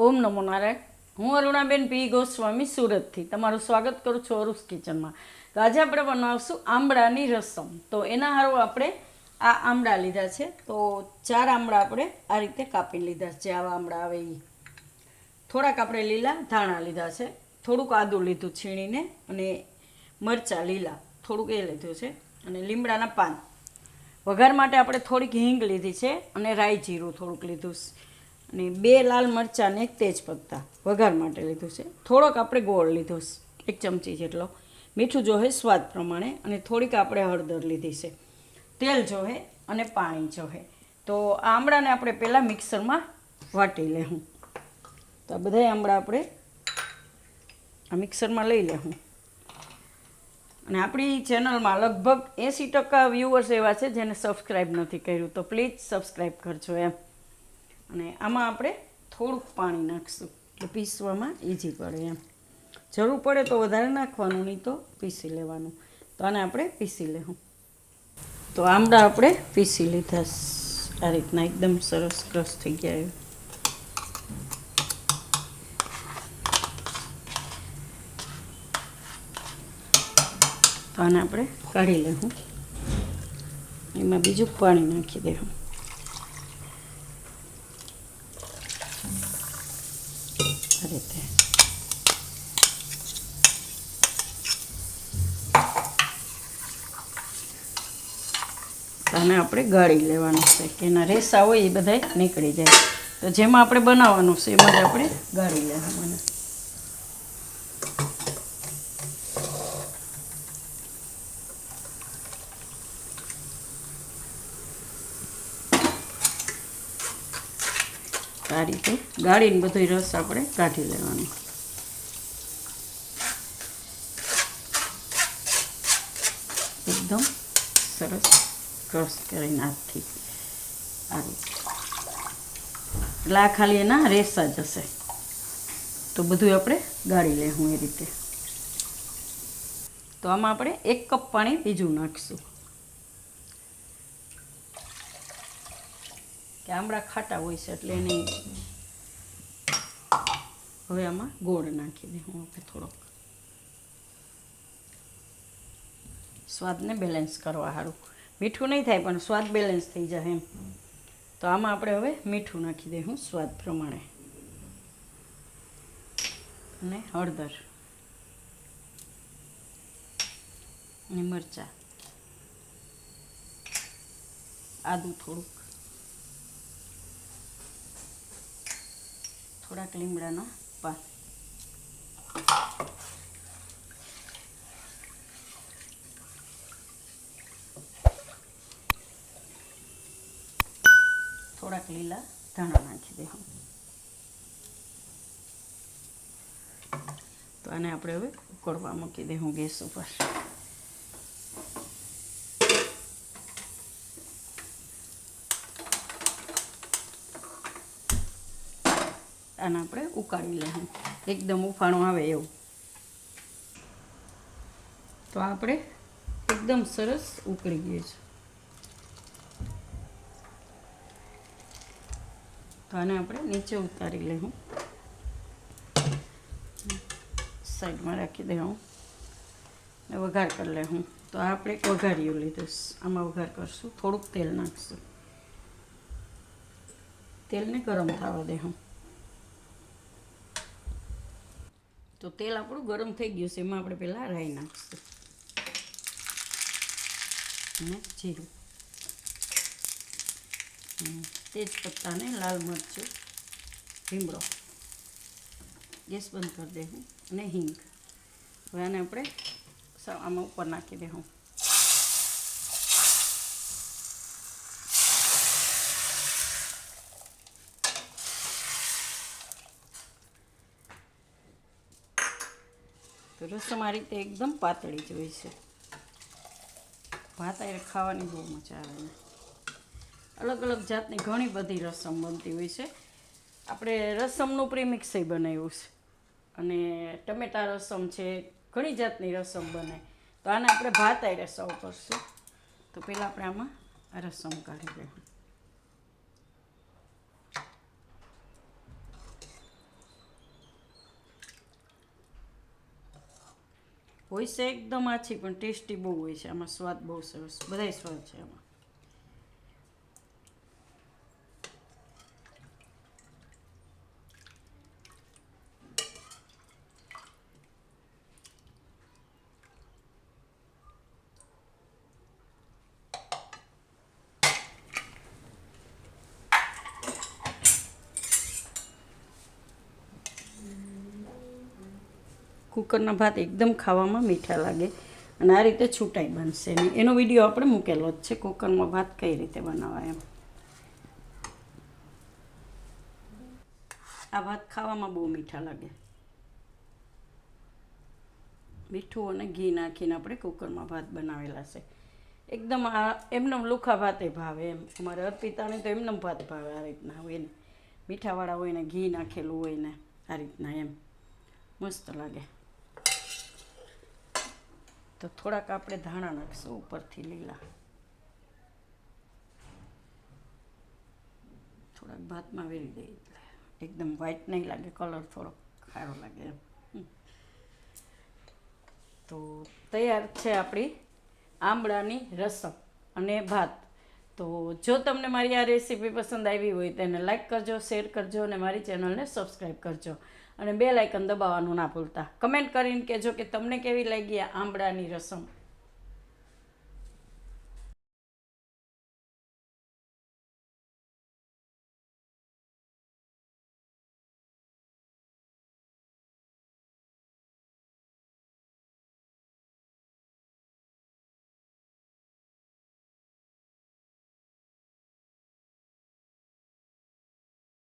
ઓમ નમો નારાયણ. હું અરુણાબેન પી ગોસ્વામી સુરતથી તમારું સ્વાગત કરું છું અરુસ કિચનમાં. તો આજે આપણે બનાવશું આંબળાની રસમ. તો એના હારું આપણે આ આંબળા લીધા છે. તો 4 આંબળા આપણે આ રીતે કાપી લીધા છે. આવા આંબળા આવે એ. થોડાક આપણે લીલા ધાણા લીધા છે, થોડુંક આદું લીધું છીણીને, અને મરચાં લીલા થોડુંક એ લીધું છે, અને લીમડાના પાન. વઘાર માટે આપણે થોડીક હિંગ લીધી છે, અને રાઈ જીરું થોડુંક લીધું છે, અને 2 લાલ મરચાં ને 1 તેજપત્તા વઘાર માટે લીધું છે. થોડોક આપણે ગોળ લીધો છે, 1 ચમચી જેટલો. મીઠું જોહે સ્વાદ પ્રમાણે, અને થોડીક આપણે હળદર લીધી છે. તેલ જોહે અને પાણી જોહે. તો આ આંબળાને આપણે પહેલાં મિક્સરમાં વાટી લેવું. તો આ બધા આંબળા આપણે આ મિક્સરમાં લઈ લેવું. અને આપણી ચેનલમાં લગભગ 80% વ્યૂઅર્સ એવા છે જેને સબસ્ક્રાઈબ નથી કર્યું, તો પ્લીઝ સબસ્ક્રાઈબ કરજો એમ. અને આમાં આપણે થોડુંક પાણી નાખીશું એટલે પીસવામાં ઇઝી પડે એમ. જરૂર પડે તો વધારે નાખવાનું, નહીં તો પીસી લેવાનું. તો આને આપણે પીસી લેવું. તો આંબળા આપણે પીસી લીધા આ રીતના, એકદમ સરસ ક્રશ થઈ ગયા. તો આને આપણે કાઢી લેવું. એમાં બીજું પાણી નાખી દેવું. આ રીતે આને આપણે ગાળી લેવાનું છે કે એના રેસા હોય એ બધા નીકળી જાય. તો જેમાં આપણે બનાવવાનું છે એમાં જ આપણે ગાળી લેવાનું. આ રીતે ગાળીને બધો રસ આપણે કાઢી લેવાનો. એકદમ સરસ ક્રશ કરીને હાથથી આ રીતે. એટલે આ ખાલી એના રેસા જ હશે. તો બધું આપણે ગાળી લેવું એ રીતે. તો આમાં આપણે 1 કપ પાણી બીજું નાખીશું, કે આંબળા ખાટા હોય છે એટલે એને. હવે આમાં ગોળ નાખી દઉં આપણે થોડોક, સ્વાદને બેલેન્સ કરવા સારું. મીઠું નહીં થાય પણ સ્વાદ બેલેન્સ થઈ જાય એમ. તો આમાં આપણે હવે મીઠું નાખી દઉં સ્વાદ પ્રમાણે, અને હળદર અને મરચાં, આદું થોડુંક, થોડાક લીમડાના પાન, થોડાક લીલા ધાણા નાખી દેવું. તો આને આપણે હવે ઉકળવા મૂકી દેવું ગેસ ઉપર. આને આપણે ઉકાળી લેવું, એકદમ ઉફાણું આવે એવું. તો આપણે એકદમ સરસ ઉકળી ગયું છે. તો આને આપણે નીચે ઉતારી લેવું, સાઈડમાં રાખી દેવું, ને વઘાર કરી લેવું. તો આપણે એક વઘાર્યું લીધું, આમાં વઘાર કરશું. થોડુંક તેલ નાખીશું, તેલને ગરમ થવા દેવું. તો તેલ આપણું ગરમ થઈ ગયું છે. એમાં આપણે પહેલાં રાઈ નાખીશું, અને જીરું, તેજપત્તા ને લાલ મરચું, લીમડો. ગેસ બંધ કરી દેવું, અને હિંગ. હવે આને આપણે આમાં ઉપર નાખી દેવું. તો રસમ આ રીતે એકદમ પાતળી જ હોય છે. ભાત આરે ખાવાની બહુ મજા આવે ને. અલગ અલગ જાતની ઘણી બધી રસમ બનતી હોય છે. આપણે રસમનું પ્રીમિક્સ બનાવ્યું છે, અને ટમેટા રસમ છે, ઘણી જાતની રસમ બને. તો આને આપણે ભાત આરે સર્વ કરશું. તો પહેલાં આપણે આમાં રસમ કાઢી દેવું. હોય છે એકદમ આછી પણ ટેસ્ટી બહુ હોય છે. આમાં સ્વાદ બહુ સરસ, બધાય સ્વાદ છે આમાં. કુકરના ભાત એકદમ ખાવામાં મીઠા લાગે અને આ રીતે છૂટાઈ બનશે. એનો વિડીયો આપણે મૂકેલો જ છે, કુકરમાં ભાત કઈ રીતે બનાવાય એમ. આ ભાત ખાવામાં બહુ મીઠા લાગે. મીઠું અને ઘી નાખીને આપણે કુકરમાં ભાત બનાવેલા છે. એકદમ આ એમનેમ લુખા ભાતે ભાવે એમ. અમારે અર્પિતાને તો એમનેમ ભાત ભાવે આ રીતના હોય ને, મીઠાવાળા હોય ને, ઘી નાખેલું હોય ને આ રીતના એમ મસ્ત લાગે. તો થોડાક આપણે ધાણા નાખશું ઉપરથી લીલા, થોડાક ભાતમાં વેરી દઈએ એટલે એકદમ વ્હાઈટ નહીં લાગે, કલર થોડોક સારો લાગે એમ. તો તૈયાર છે આપણી આંબળાની રસમ અને ભાત. તો જો તમને મારી આ રેસીપી પસંદ આવી હોય તો એને લાઈક કરજો, શેર કરજો અને મારી ચેનલને સબસ્ક્રાઈબ કરજો અને બેલ આઇકન દબાવવાનું ના ભૂલતા. કમેન્ટ કરીને કહેજો કે તમને કેવી લાગી આ આંબળાની રસમ.